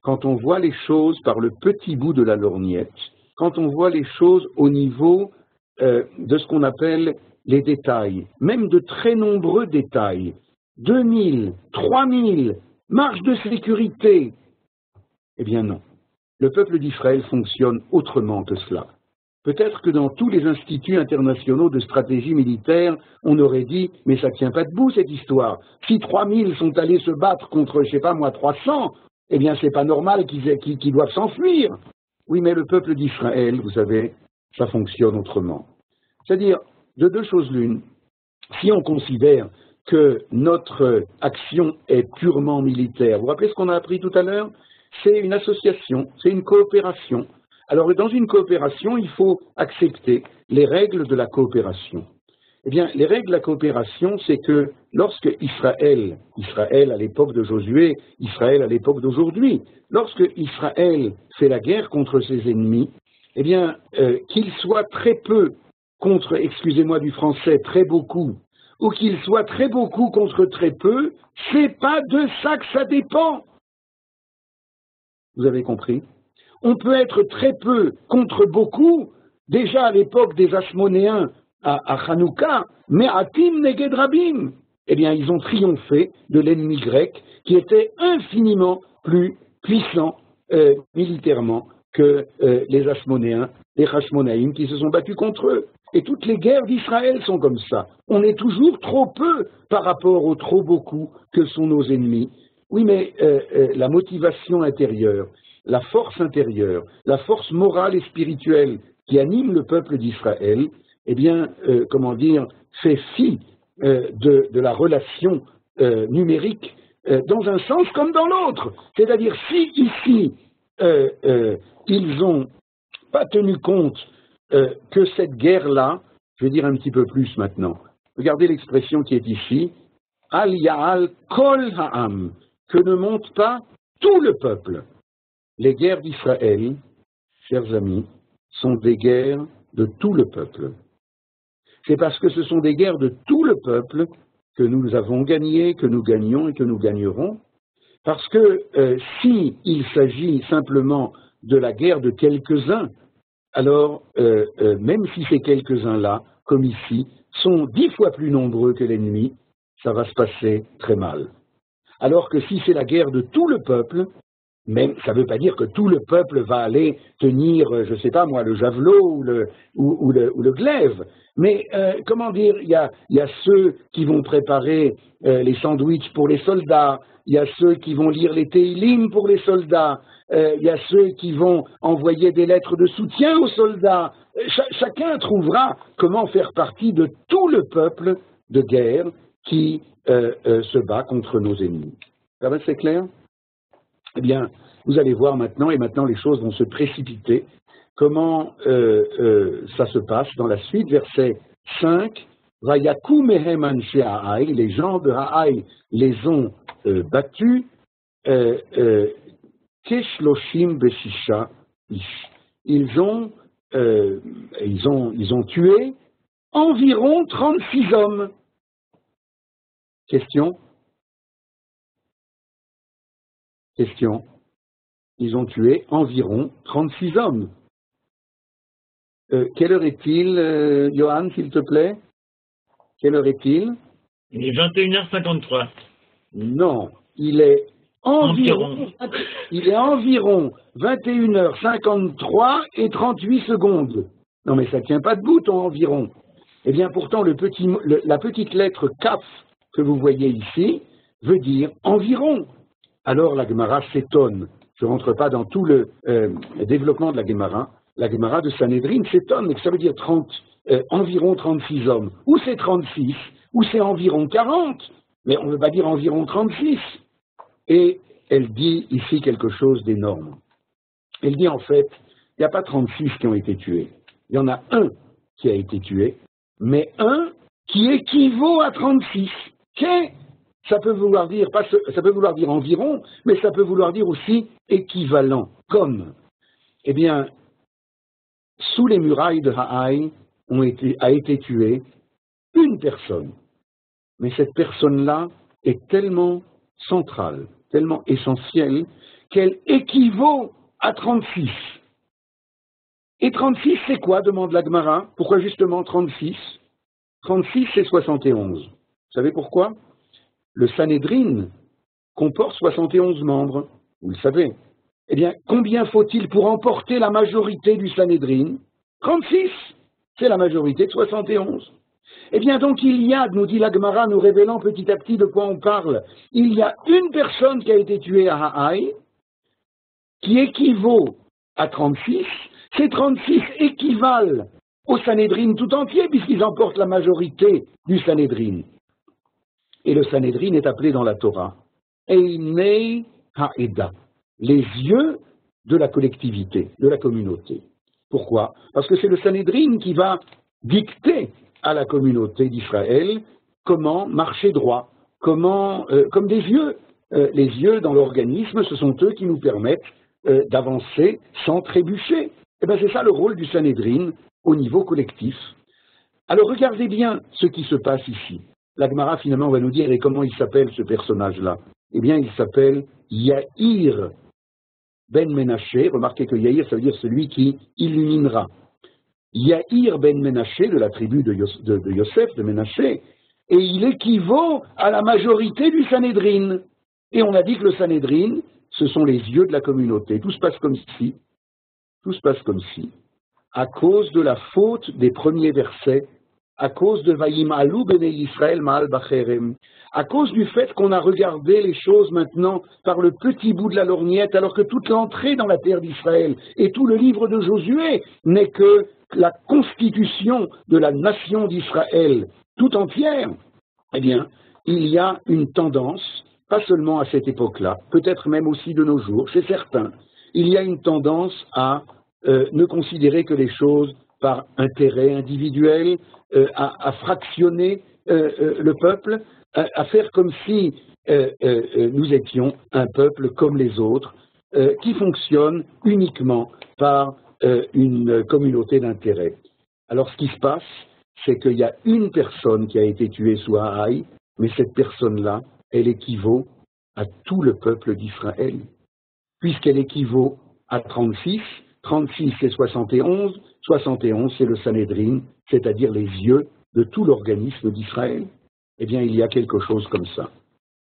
Quand on voit les choses par le petit bout de la lorgnette, quand on voit les choses au niveau de ce qu'on appelle les détails, même de très nombreux détails, 2000, 3000, marge de sécurité, eh bien non. Le peuple d'Israël fonctionne autrement que cela. Peut-être que dans tous les instituts internationaux de stratégie militaire, on aurait dit « mais ça ne tient pas debout cette histoire. Si 3000 sont allés se battre contre, je sais pas moi, 300, eh bien c'est pas normal qu'ils doivent s'enfuir. » Oui, mais le peuple d'Israël, vous savez, ça fonctionne autrement. C'est-à-dire, de deux choses l'une, si on considère que notre action est purement militaire, vous vous rappelez ce qu'on a appris tout à l'heure? C'est une association, c'est une coopération. Alors, dans une coopération, il faut accepter les règles de la coopération. Eh bien, les règles de la coopération, c'est que lorsque Israël à l'époque de Josué, Israël à l'époque d'aujourd'hui, lorsque Israël fait la guerre contre ses ennemis, eh bien, qu'il soit très peu contre, excusez-moi du français, très beaucoup, ou qu'il soit très beaucoup contre très peu, c'est pas de ça que ça dépend. Vous avez compris? On peut être très peu contre beaucoup, déjà à l'époque des Asmonéens à Hanouka, mais Atim Neged Rabim. Eh bien, ils ont triomphé de l'ennemi grec qui était infiniment plus puissant militairement que les Asmonéens, les Hashmonaïm qui se sont battus contre eux. Et toutes les guerres d'Israël sont comme ça. On est toujours trop peu par rapport aux trop beaucoup que sont nos ennemis. Oui, mais la motivation intérieure, la force intérieure, la force morale et spirituelle qui anime le peuple d'Israël, eh bien, fait fi de la relation numérique dans un sens comme dans l'autre. C'est-à-dire, si ici, ils n'ont pas tenu compte que cette guerre-là, je vais dire un petit peu plus maintenant, regardez l'expression qui est ici, Al Ya'al Kol Ha'am, que ne monte pas tout le peuple. Les guerres d'Israël, chers amis, sont des guerres de tout le peuple. C'est parce que ce sont des guerres de tout le peuple que nous avons gagné, que nous gagnons et que nous gagnerons. Parce que s'il s'agit simplement de la guerre de quelques-uns, alors même si ces quelques-uns-là, comme ici, sont 10 fois plus nombreux que l'ennemi, ça va se passer très mal. Alors que si c'est la guerre de tout le peuple, même ça ne veut pas dire que tout le peuple va aller tenir, je ne sais pas moi, le javelot ou le glaive, mais il y a ceux qui vont préparer les sandwichs pour les soldats, il y a ceux qui vont lire les Teilim pour les soldats, il y a ceux qui vont envoyer des lettres de soutien aux soldats. Chacun trouvera comment faire partie de tout le peuple de guerre qui se bat contre nos ennemis. Ça va, c'est clair? Eh bien, vous allez voir maintenant, et maintenant les choses vont se précipiter, comment ça se passe dans la suite, verset 5, Vayaku mehem anshe Haï, les gens de Haï les ont battus, Keshloshim beshisha ish. Ils ont tué environ 36 hommes. Question? Ils ont tué environ 36 hommes. Quelle heure est-il, Johan, s'il te plaît? Quelle heure est-il? Il est 21h53. Non, il est environ 21h53 et 38 secondes. Non, mais ça ne tient pas debout, ton environ. Eh bien, pourtant, la petite lettre Kaf que vous voyez ici veut dire environ. Alors la Gemara s'étonne. Je ne rentre pas dans tout le développement de la Gemara. La Gemara de Sanhedrin s'étonne, mais que ça veut dire environ 36 hommes, ou c'est 36, ou c'est environ 40, mais on ne veut pas dire environ 36. Et elle dit ici quelque chose d'énorme. Elle dit en fait, il n'y a pas 36 qui ont été tués. Il y en a un qui a été tué, mais un qui équivaut à 36. Ça peut vouloir dire, ça peut vouloir dire environ, mais ça peut vouloir dire aussi équivalent, comme. Eh bien, sous les murailles de Ha'ai a été tuée une personne. Mais cette personne-là est tellement centrale, tellement essentielle, qu'elle équivaut à 36. Et 36, c'est quoi, demande la Gemara? Pourquoi justement 36? 36, c'est 71. Vous savez pourquoi? Le Sanhédrin comporte 71 membres, vous le savez. Eh bien, combien faut-il pour emporter la majorité du Sanhédrin? 36, c'est la majorité de 71. Eh bien, donc, il y a, nous dit la Gemara, nous révélant petit à petit de quoi on parle, il y a une personne qui a été tuée à Ha'ai, qui équivaut à 36. Ces 36 équivalent au Sanhédrin tout entier, puisqu'ils emportent la majorité du Sanhédrin. Et le Sanhédrin est appelé dans la Torah Einei Ha'eda, les yeux de la collectivité, de la communauté. Pourquoi? Parce que c'est le Sanhédrin qui va dicter à la communauté d'Israël comment marcher droit, comme des yeux. Les yeux dans l'organisme, ce sont eux qui nous permettent d'avancer sans trébucher. Eh bien, c'est ça le rôle du Sanhédrin au niveau collectif. Alors regardez bien ce qui se passe ici. La Gemara finalement va nous dire, et comment il s'appelle ce personnage-là? Eh bien, il s'appelle Yair ben Menaché. Remarquez que Yair, ça veut dire celui qui illuminera. Yair ben Menaché, de la tribu de Yosef, de Menaché, et il équivaut à la majorité du Sanhédrin. Et on a dit que le Sanhédrin, ce sont les yeux de la communauté. Tout se passe comme si, à cause de la faute des premiers versets, à cause de Vayim alou bnei Yisrael ma'al bacherem, à cause du fait qu'on a regardé les choses maintenant par le petit bout de la lorgnette, alors que toute l'entrée dans la terre d'Israël et tout le livre de Josué n'est que la constitution de la nation d'Israël tout entière. Eh bien, il y a une tendance, pas seulement à cette époque-là, peut-être même aussi de nos jours, c'est certain, il y a une tendance à ne considérer que les choses par intérêt individuel, à fractionner le peuple, à faire comme si nous étions un peuple comme les autres, qui fonctionne uniquement par une communauté d'intérêt. Alors ce qui se passe, c'est qu'il y a une personne qui a été tuée sous Ha'ai, mais cette personne-là, elle équivaut à tout le peuple d'Israël, puisqu'elle équivaut à 36, 36 c'est 71, 71 c'est le Sanhédrin, c'est-à-dire les yeux de tout l'organisme d'Israël. Eh bien, il y a quelque chose comme ça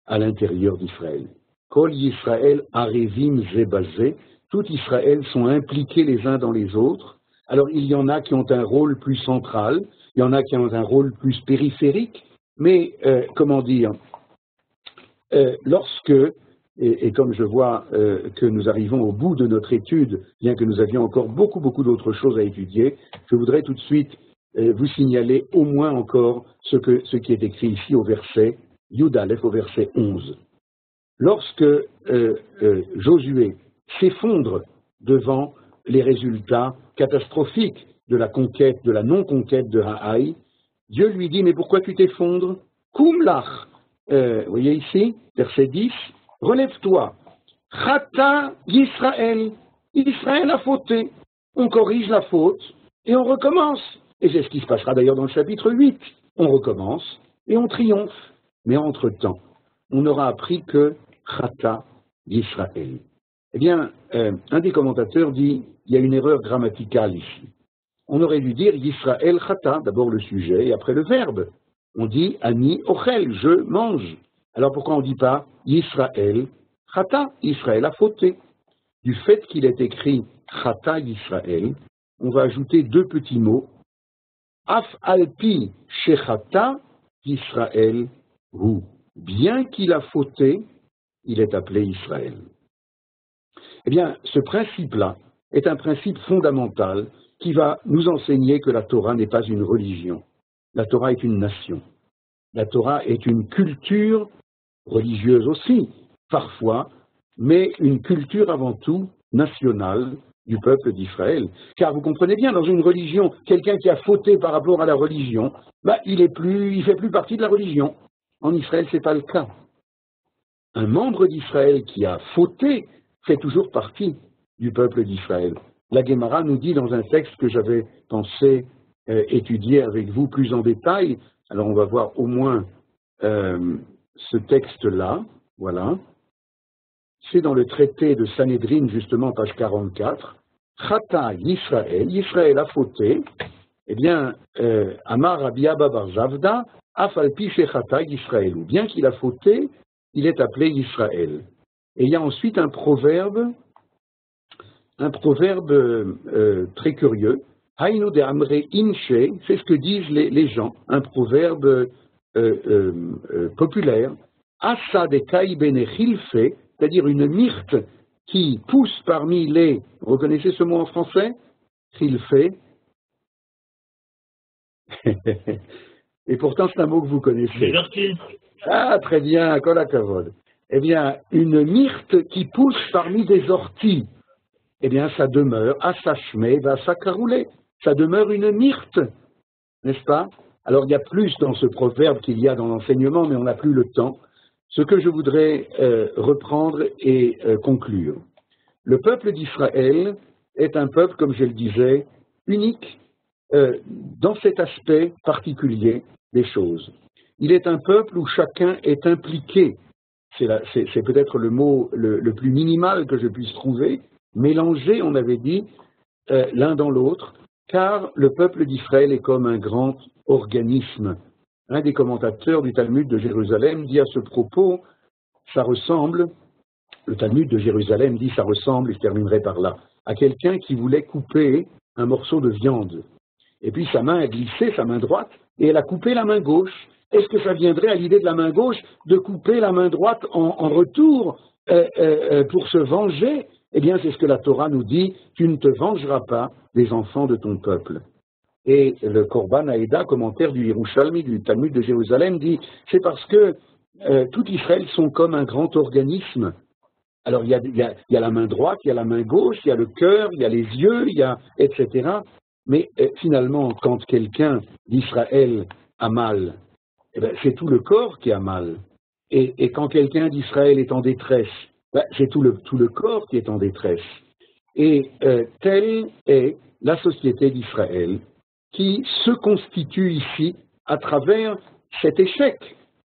à l'intérieur d'Israël. Kol Yisraël Arevim Zebazé, tout Israël sont impliqués les uns dans les autres. Alors, il y en a qui ont un rôle plus central, il y en a qui ont un rôle plus périphérique, mais, lorsque, et comme je vois que nous arrivons au bout de notre étude, bien que nous avions encore beaucoup d'autres choses à étudier, je voudrais tout de suite vous signaler au moins encore ce qui est écrit ici au verset Yud Aleph, au verset 11. Lorsque Josué s'effondre devant les résultats catastrophiques de la conquête, de la non-conquête de Ha'ai, Dieu lui dit, mais pourquoi tu t'effondres? Kumlach, vous voyez ici, verset 10, relève-toi, Chata Yisraël, Israël a fauté, on corrige la faute et on recommence. Et c'est ce qui se passera d'ailleurs dans le chapitre 8, on recommence et on triomphe. Mais entre-temps, on n'aura appris que Chata Yisraël. Eh bien, un des commentateurs dit, il y a une erreur grammaticale ici. On aurait dû dire Yisraël Chata, d'abord le sujet et après le verbe. On dit Ani Ochel, je mange. Alors pourquoi on ne dit pas Yisraël Chata, Israël a fauté? Du fait qu'il est écrit Chata Yisraël, on va ajouter deux petits mots. Af alpi shechata Yisraël hu. Bien qu'il a fauté, il est appelé Israël. Eh bien, ce principe-là est un principe fondamental qui va nous enseigner que la Torah n'est pas une religion. La Torah est une nation. La Torah est une culture religieuse aussi, parfois, mais une culture avant tout nationale du peuple d'Israël. Car vous comprenez bien, dans une religion, quelqu'un qui a fauté par rapport à la religion, il fait plus partie de la religion. En Israël, ce n'est pas le cas. Un membre d'Israël qui a fauté fait toujours partie du peuple d'Israël. La Guémara nous dit dans un texte que j'avais pensé étudier avec vous plus en détail, alors on va voir au moins ce texte-là, voilà. C'est dans le traité de Sanhédrin, justement, page 44. Chata Yisraël, Yisraël a fauté, eh bien, Amar Rabbi Abba bar Zavda, Afalpi Shechata Yisraël, ou bien qu'il a fauté, il est appelé Yisraël. Et il y a ensuite un proverbe très curieux, Hainu de Amre Inche, c'est ce que disent les gens, un proverbe populaire, Asa de Kai Bene Chilfe, c'est-à-dire une myrte qui pousse parmi les... Vous reconnaissez ce mot en français? Chilfe. Et pourtant, c'est un mot que vous connaissez. Ah, très bien, kol hakavod. Eh bien, une myrte qui pousse parmi des orties, eh bien, ça demeure asachme vasakaroulé. Ça demeure une myrte, n'est-ce pas? Alors, il y a plus dans ce proverbe qu'il y a dans l'enseignement, mais on n'a plus le temps. Ce que je voudrais reprendre et conclure. Le peuple d'Israël est un peuple, comme je le disais, unique dans cet aspect particulier des choses. Il est un peuple où chacun est impliqué. C'est peut-être le mot le plus minimal que je puisse trouver. Mélangé, on avait dit, l'un dans l'autre, car le peuple d'Israël est comme un grand organisme. Un des commentateurs du Talmud de Jérusalem dit à ce propos, ça ressemble, le Talmud de Jérusalem dit ça ressemble, et je terminerai par là, à quelqu'un qui voulait couper un morceau de viande. Et puis sa main a glissé, sa main droite, et elle a coupé la main gauche. Est-ce que ça viendrait à l'idée de la main gauche de couper la main droite en retour pour se venger? Eh bien, c'est ce que la Torah nous dit, tu ne te vengeras pas des enfants de ton peuple. Et le Korban Haïda, commentaire du Yerushalmi, du Talmud de Jérusalem, dit c'est parce que tout Israël sont comme un grand organisme. Alors il y a la main droite, il y a la main gauche, il y a le cœur, il y a les yeux, il y a etc. Mais finalement, quand quelqu'un d'Israël a mal, eh bien, c'est tout le corps qui a mal. Et quand quelqu'un d'Israël est en détresse, c'est tout le corps qui est en détresse. Et telle est la société d'Israël qui se constitue ici à travers cet échec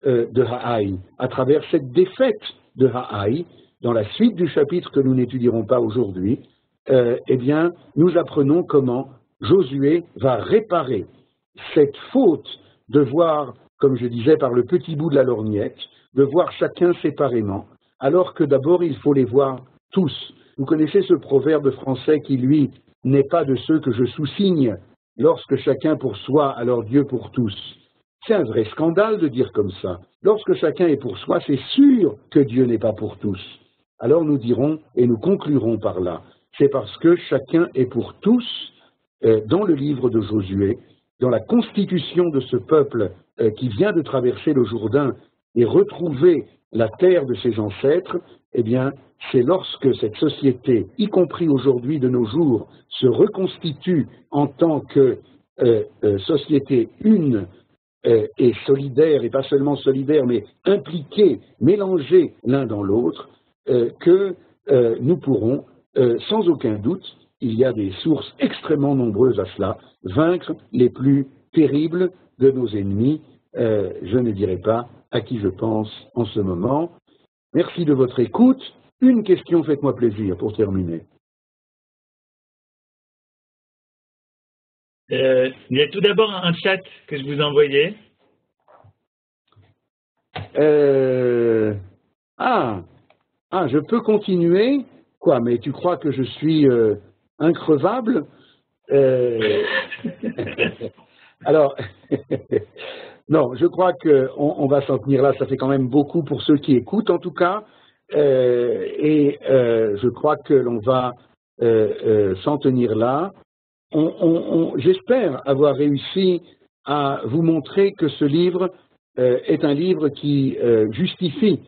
de Ha'aï, à travers cette défaite de Ha'aï. Dans la suite du chapitre que nous n'étudierons pas aujourd'hui, eh bien, nous apprenons comment Josué va réparer cette faute de voir, comme je disais, par le petit bout de la lorgnette, de voir chacun séparément, alors que d'abord il faut les voir tous. Vous connaissez ce proverbe français qui, lui, n'est pas de ceux que je soussigne. Lorsque chacun pour soi, alors Dieu pour tous. C'est un vrai scandale de dire comme ça. Lorsque chacun est pour soi, c'est sûr que Dieu n'est pas pour tous. Alors nous dirons et nous conclurons par là. C'est parce que chacun est pour tous dans le livre de Josué, dans la constitution de ce peuple qui vient de traverser le Jourdain et retrouver la terre de ses ancêtres, eh bien, c'est lorsque cette société, y compris aujourd'hui de nos jours, se reconstitue en tant que société une et solidaire, et pas seulement solidaire, mais impliquée, mélangée l'un dans l'autre, que nous pourrons, sans aucun doute, il y a des sources extrêmement nombreuses à cela, vaincre les plus terribles de nos ennemis. Je ne dirai pas à qui je pense en ce moment. Merci de votre écoute. Une question, faites-moi plaisir, pour terminer. Il y a tout d'abord un chat que je vous ai envoyé. Je peux continuer? Quoi, mais tu crois que je suis increvable? Alors, non, je crois qu'on va s'en tenir là. Ça fait quand même beaucoup pour ceux qui écoutent, en tout cas. Je crois que l'on va s'en tenir là. j'espère avoir réussi à vous montrer que ce livre est un livre qui justifie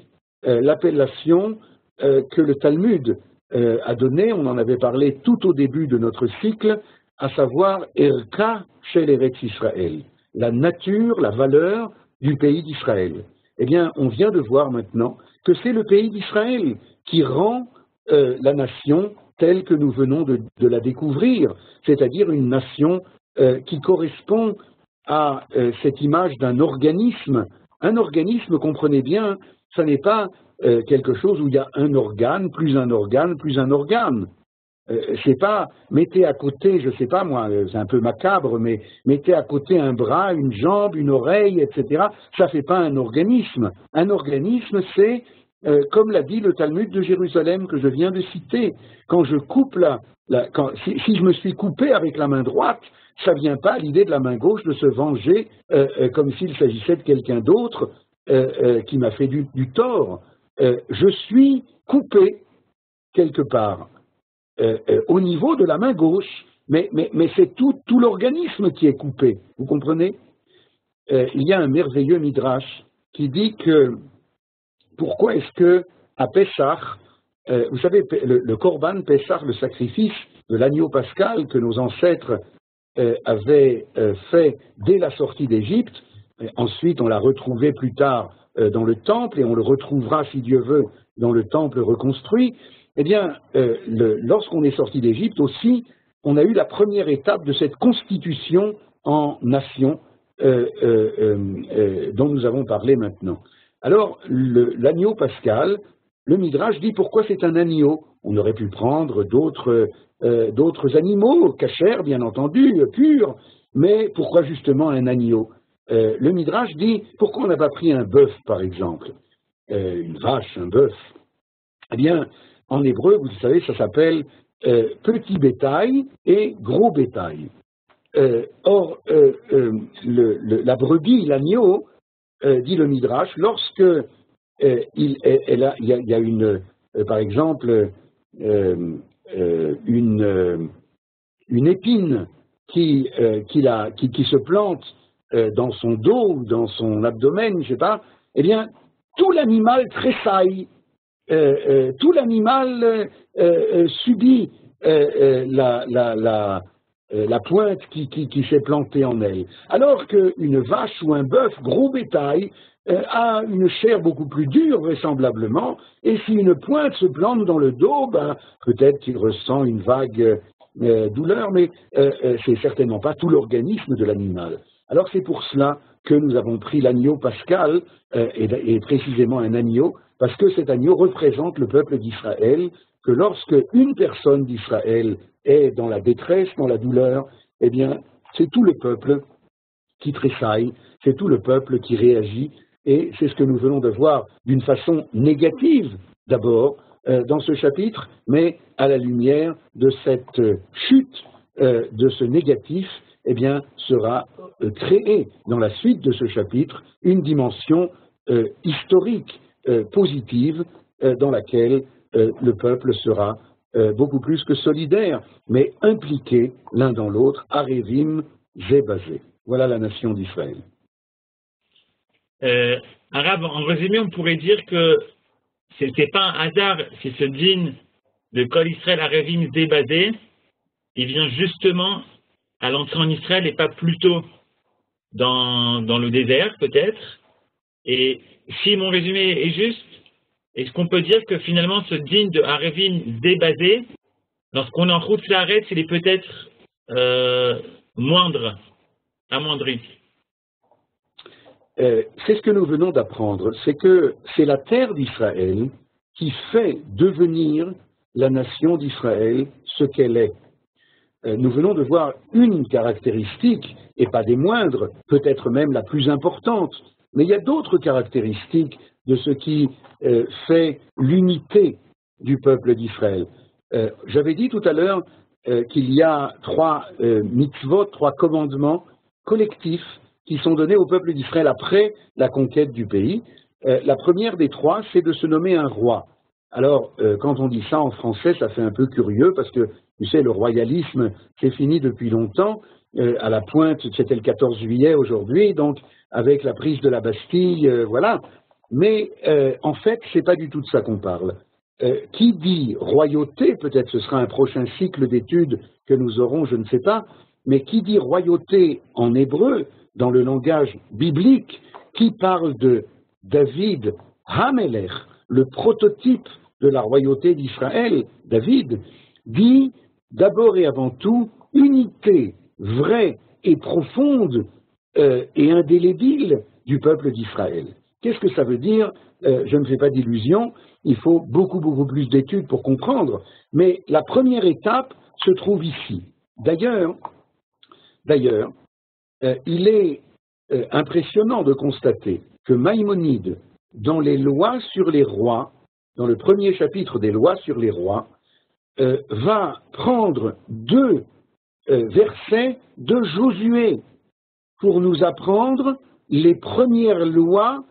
l'appellation que le Talmud a donnée, on en avait parlé tout au début de notre cycle, à savoir Erka Shel Eretz Israël, la nature, la valeur du pays d'Israël. Eh bien, on vient de voir maintenant que c'est le pays d'Israël qui rend la nation telle que nous venons de la découvrir, c'est-à-dire une nation qui correspond à cette image d'un organisme. Un organisme, comprenez bien, ça n'est pas quelque chose où il y a un organe, plus un organe, plus un organe. C'est pas, mettez à côté, je sais pas moi, c'est un peu macabre, mais mettez à côté un bras, une jambe, une oreille, etc. Ça fait pas un organisme. Un organisme, c'est, comme l'a dit le Talmud de Jérusalem que je viens de citer, quand je coupe si je me suis coupé avec la main droite, ça vient pas à l'idée de la main gauche de se venger comme s'il s'agissait de quelqu'un d'autre qui m'a fait du tort. Je suis coupé quelque part. Au niveau de la main gauche, mais c'est tout l'organisme qui est coupé, vous comprenez? Il y a un merveilleux midrash qui dit que pourquoi est-ce que à Pessah, vous savez, le Korban Pessah, le sacrifice de l'agneau pascal que nos ancêtres avaient fait dès la sortie d'Égypte, ensuite on l'a retrouvé plus tard dans le temple et on le retrouvera, si Dieu veut, dans le temple reconstruit. Eh bien, lorsqu'on est sorti d'Égypte aussi, on a eu la première étape de cette constitution en nation dont nous avons parlé maintenant. Alors, l'agneau pascal, le Midrash dit pourquoi c'est un agneau. On aurait pu prendre d'autres animaux, cachers bien entendu, purs, mais pourquoi justement un agneau? Le Midrash dit pourquoi on n'a pas pris un bœuf par exemple, une vache, un bœuf? Eh bien, en hébreu, vous savez, ça s'appelle petit bétail et gros bétail. Or, la brebis, l'agneau, dit le Midrash, lorsque il y a une, par exemple, une épine qui se plante dans son dos ou dans son abdomen, je ne sais pas, eh bien, tout l'animal tressaille. Tout l'animal subit la pointe qui s'est plantée en elle. Alors qu'une vache ou un bœuf, gros bétail, a une chair beaucoup plus dure, vraisemblablement, et si une pointe se plante dans le dos, ben, peut-être qu'il ressent une vague douleur, mais c'est certainement pas tout l'organisme de l'animal. Alors c'est pour cela que nous avons pris l'agneau pascal, et précisément un agneau, parce que cet agneau représente le peuple d'Israël, que lorsque une personne d'Israël est dans la détresse, dans la douleur, eh bien, c'est tout le peuple qui tressaille, c'est tout le peuple qui réagit, et c'est ce que nous venons de voir d'une façon négative, d'abord, dans ce chapitre, mais à la lumière de cette chute de ce négatif, eh bien, sera créée dans la suite de ce chapitre une dimension historique, positive, dans laquelle le peuple sera beaucoup plus que solidaire, mais impliqué l'un dans l'autre, Arevim, Zébazé. Voilà la nation d'Israël. Arabe, en résumé, on pourrait dire que ce n'est pas un hasard si ce dîn de Kol Israël Arevim Zébazé, il vient justement à l'entrée en Israël et pas plutôt dans le désert, peut-être. Et si mon résumé est juste, est-ce qu'on peut dire que finalement ce dîn de Arevim Zébazé, lorsqu'on est en route Laaretz, il est peut-être moindre, amoindri? C'est ce que nous venons d'apprendre, c'est que c'est la terre d'Israël qui fait devenir la nation d'Israël ce qu'elle est. Nous venons de voir une caractéristique, et pas des moindres, peut-être même la plus importante, mais il y a d'autres caractéristiques de ce qui fait l'unité du peuple d'Israël. J'avais dit tout à l'heure qu'il y a 3 mitzvot, 3 commandements collectifs qui sont donnés au peuple d'Israël après la conquête du pays. La première des 3, c'est de se nommer un roi. Alors, quand on dit ça en français, ça fait un peu curieux parce que, tu sais, le royalisme, c'est fini depuis longtemps. À la pointe, c'était le 14 juillet aujourd'hui, donc avec la prise de la Bastille, voilà. Mais en fait, c'est pas du tout de ça qu'on parle. Qui dit royauté, peut-être ce sera un prochain cycle d'études que nous aurons, je ne sais pas, mais qui dit royauté en hébreu, dans le langage biblique, qui parle de David Hamelech, le prototype de la royauté d'Israël, David, dit d'abord et avant tout unité vraie et profonde et indélébile du peuple d'Israël. Qu'est-ce que ça veut dire? Je ne fais pas d'illusion, il faut beaucoup plus d'études pour comprendre, mais la première étape se trouve ici. D'ailleurs, il est impressionnant de constater que Maïmonide, dans les lois sur les rois, dans le premier chapitre des lois sur les rois, va prendre deux versets de Josué pour nous apprendre les premières lois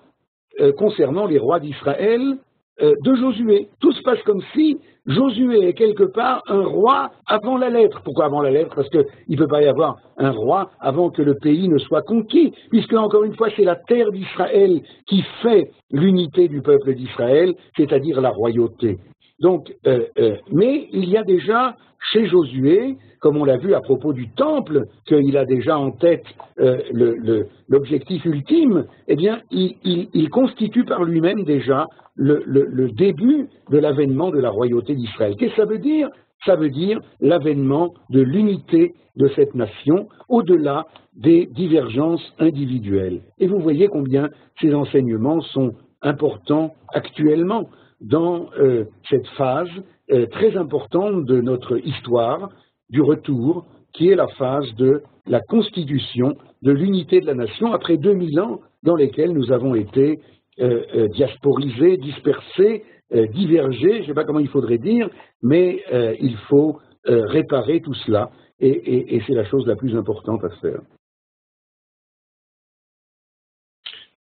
concernant les rois d'Israël de Josué. Tout se passe comme si Josué est quelque part un roi avant la lettre. Pourquoi avant la lettre? Parce qu'il ne peut pas y avoir un roi avant que le pays ne soit conquis, puisque encore une fois c'est la terre d'Israël qui fait l'unité du peuple d'Israël, c'est-à-dire la royauté. Donc, mais il y a déjà chez Josué, comme on l'a vu à propos du temple, qu'il a déjà en tête l'objectif ultime, eh bien, il constitue par lui-même déjà le début de l'avènement de la royauté d'Israël. Qu'est-ce que ça veut dire? Ça veut dire l'avènement de l'unité de cette nation au-delà des divergences individuelles. Et vous voyez combien ces enseignements sont importants actuellement dans cette phase très importante de notre histoire du retour, qui est la phase de la constitution de l'unité de la nation après 2000 ans dans lesquels nous avons été diasporisés, dispersés, divergés, je ne sais pas comment il faudrait dire, mais il faut réparer tout cela et c'est la chose la plus importante à faire.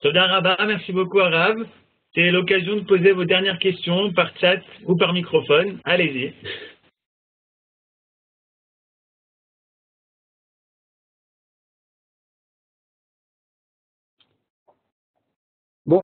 Toda Rabba, merci beaucoup Arav. C'est l'occasion de poser vos dernières questions par chat ou par microphone. Allez-y. Bon.